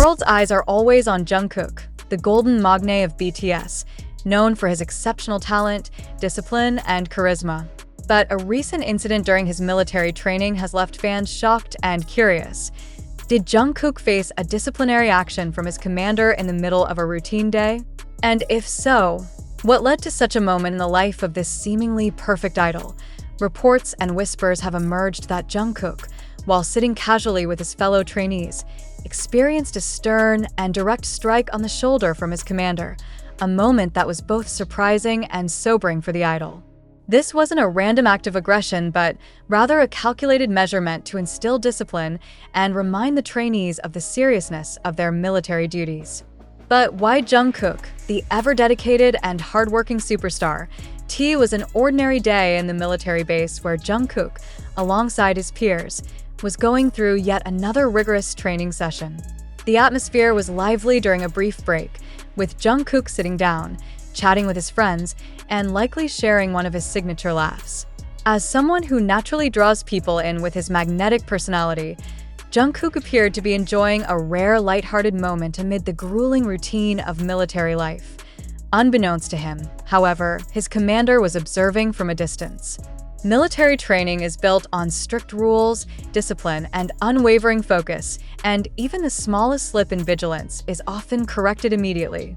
world's eyes are always on Jungkook, the golden maknae of BTS, known for his exceptional talent, discipline, and charisma. But a recent incident during his military training has left fans shocked and curious. Did Jungkook face a disciplinary action from his commander in the middle of a routine day? And if so, what led to such a moment in the life of this seemingly perfect idol? Reports and whispers have emerged that Jungkook, while sitting casually with his fellow trainees, experienced a stern and direct strike on the shoulder from his commander, a moment that was both surprising and sobering for the idol. This wasn't a random act of aggression, but rather a calculated measure meant to instill discipline and remind the trainees of the seriousness of their military duties. But why Jungkook, the ever-dedicated and hardworking superstar? T was an ordinary day in the military base where Jungkook, alongside his peers, was going through yet another rigorous training session. The atmosphere was lively during a brief break, with Jungkook sitting down, chatting with his friends, and likely sharing one of his signature laughs. As someone who naturally draws people in with his magnetic personality, Jungkook appeared to be enjoying a rare lighthearted moment amid the grueling routine of military life. Unbeknownst to him, however, his commander was observing from a distance. Military training is built on strict rules, discipline, and unwavering focus, and even the smallest slip in vigilance is often corrected immediately.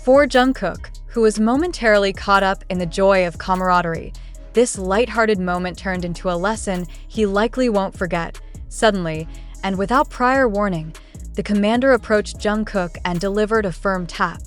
For Jungkook, who was momentarily caught up in the joy of camaraderie, this lighthearted moment turned into a lesson he likely won't forget. Suddenly, and without prior warning, the commander approached Jungkook and delivered a firm tap,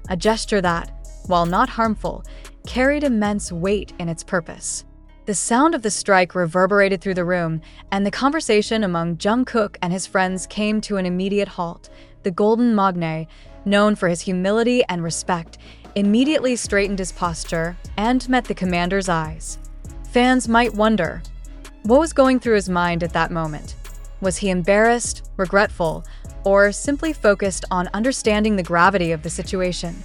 a gesture that, while not harmful, carried immense weight in its purpose. The sound of the strike reverberated through the room, and the conversation among Jungkook and his friends came to an immediate halt. The golden maknae, known for his humility and respect, immediately straightened his posture and met the commander's eyes. Fans might wonder, what was going through his mind at that moment? Was he embarrassed, regretful, or simply focused on understanding the gravity of the situation?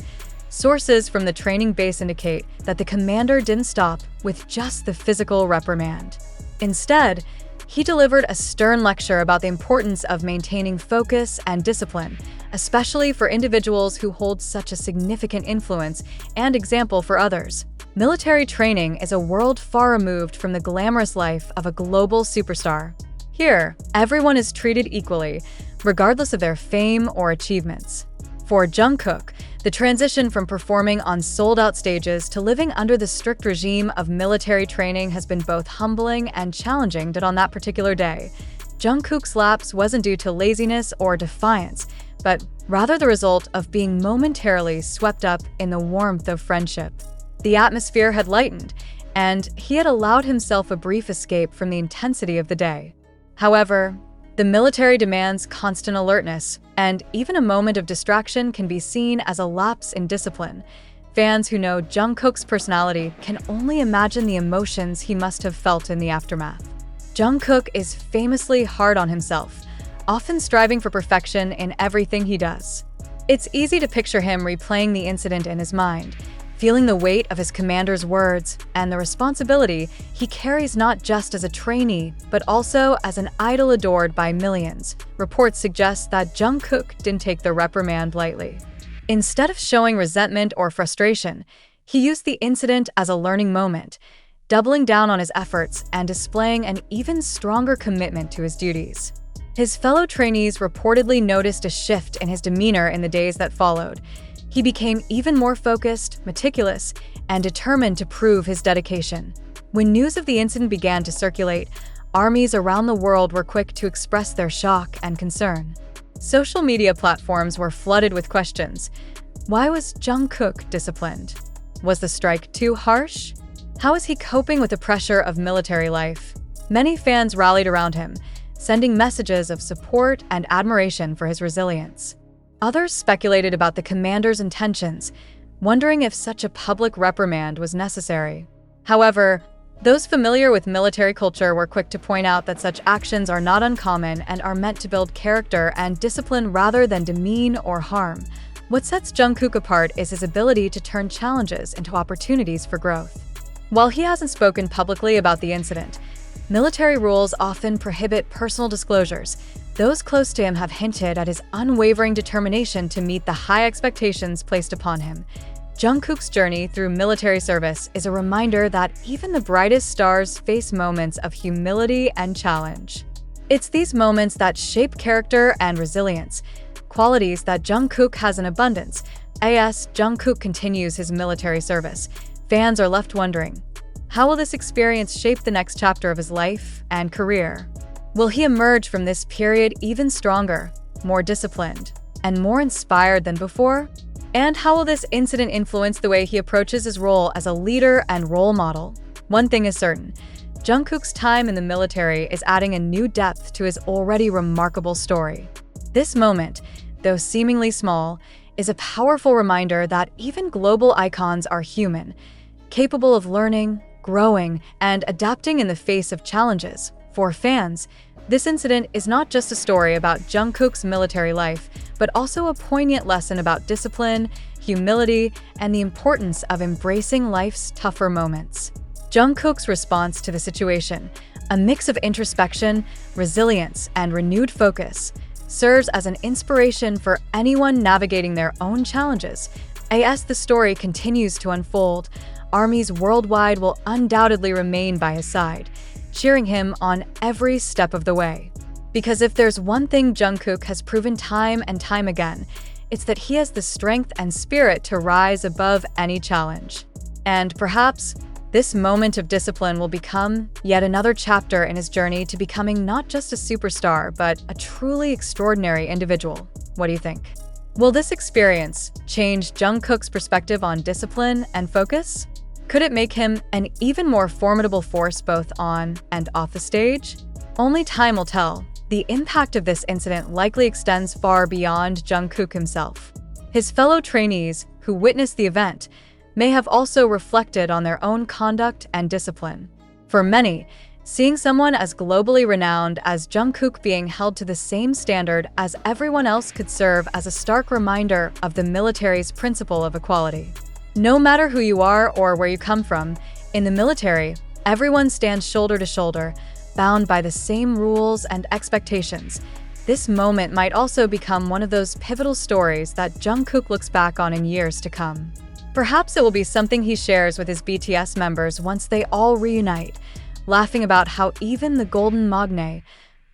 Sources from the training base indicate that the commander didn't stop with just the physical reprimand. Instead, he delivered a stern lecture about the importance of maintaining focus and discipline, especially for individuals who hold such a significant influence and example for others. Military training is a world far removed from the glamorous life of a global superstar. Here, everyone is treated equally, regardless of their fame or achievements. For Jungkook, the transition from performing on sold-out stages to living under the strict regime of military training has been both humbling and challenging on that particular day. Jungkook's lapse wasn't due to laziness or defiance, but rather the result of being momentarily swept up in the warmth of friendship. The atmosphere had lightened, and he had allowed himself a brief escape from the intensity of the day. However, the military demands constant alertness, and even a moment of distraction can be seen as a lapse in discipline. Fans who know Jungkook's personality can only imagine the emotions he must have felt in the aftermath. Jungkook is famously hard on himself, often striving for perfection in everything he does. It's easy to picture him replaying the incident in his mind, feeling the weight of his commander's words and the responsibility he carries not just as a trainee, but also as an idol adored by millions. Reports suggest that Jungkook didn't take the reprimand lightly. Instead of showing resentment or frustration, he used the incident as a learning moment, doubling down on his efforts and displaying an even stronger commitment to his duties. His fellow trainees reportedly noticed a shift in his demeanor in the days that followed. He became even more focused, meticulous, and determined to prove his dedication. When news of the incident began to circulate, armies around the world were quick to express their shock and concern. Social media platforms were flooded with questions. Why was Jungkook disciplined? Was the strike too harsh? How is he coping with the pressure of military life? Many fans rallied around him, sending messages of support and admiration for his resilience. Others speculated about the commander's intentions, wondering if such a public reprimand was necessary. However, those familiar with military culture were quick to point out that such actions are not uncommon and are meant to build character and discipline rather than demean or harm. What sets Jungkook apart is his ability to turn challenges into opportunities for growth. While he hasn't spoken publicly about the incident, military rules often prohibit personal disclosures, Those close to him have hinted at his unwavering determination to meet the high expectations placed upon him. Jungkook's journey through military service is a reminder that even the brightest stars face moments of humility and challenge. It's these moments that shape character and resilience, qualities that Jungkook has in abundance. As Jungkook continues his military service, fans are left wondering, how will this experience shape the next chapter of his life and career? Will he emerge from this period even stronger, more disciplined, and more inspired than before? And how will this incident influence the way he approaches his role as a leader and role model? One thing is certain, Jungkook's time in the military is adding a new depth to his already remarkable story. This moment, though seemingly small, is a powerful reminder that even global icons are human, capable of learning, growing, and adapting in the face of challenges. For fans, this incident is not just a story about Jungkook's military life, but also a poignant lesson about discipline, humility, and the importance of embracing life's tougher moments. Jungkook's response to the situation, a mix of introspection, resilience, and renewed focus, serves as an inspiration for anyone navigating their own challenges. As the story continues to unfold, armies worldwide will undoubtedly remain by his side, cheering him on every step of the way. Because if there's one thing Jungkook has proven time and time again, it's that he has the strength and spirit to rise above any challenge. And perhaps this moment of discipline will become yet another chapter in his journey to becoming not just a superstar, but a truly extraordinary individual. What do you think? Will this experience change Jungkook's perspective on discipline and focus? Could it make him an even more formidable force both on and off the stage? Only time will tell. The impact of this incident likely extends far beyond Jungkook himself. His fellow trainees who witnessed the event may have also reflected on their own conduct and discipline. For many, seeing someone as globally renowned as Jungkook being held to the same standard as everyone else could serve as a stark reminder of the military's principle of equality. No matter who you are or where you come from, in the military, everyone stands shoulder to shoulder, bound by the same rules and expectations. This moment might also become one of those pivotal stories that Jungkook looks back on in years to come. Perhaps it will be something he shares with his BTS members once they all reunite, laughing about how even the golden maknae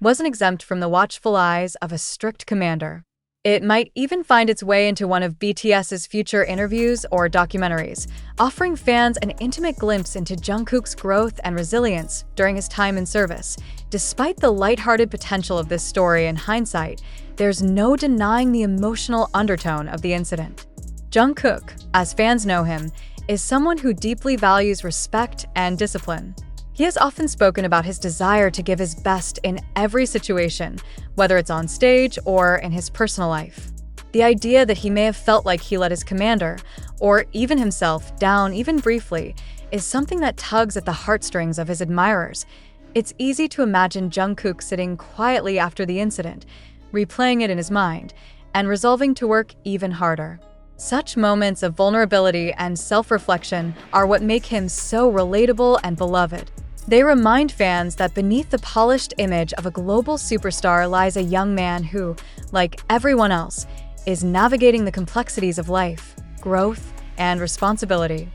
wasn't exempt from the watchful eyes of a strict commander. It might even find its way into one of BTS's future interviews or documentaries, offering fans an intimate glimpse into Jungkook's growth and resilience during his time in service. Despite the lighthearted potential of this story in hindsight, there's no denying the emotional undertone of the incident. Jungkook, as fans know him, is someone who deeply values respect and discipline. He has often spoken about his desire to give his best in every situation, whether it's on stage or in his personal life. The idea that he may have felt like he let his commander, or even himself, down even briefly, is something that tugs at the heartstrings of his admirers. It's easy to imagine Jungkook sitting quietly after the incident, replaying it in his mind, and resolving to work even harder. Such moments of vulnerability and self-reflection are what make him so relatable and beloved. They remind fans that beneath the polished image of a global superstar lies a young man who, like everyone else, is navigating the complexities of life, growth, and responsibility.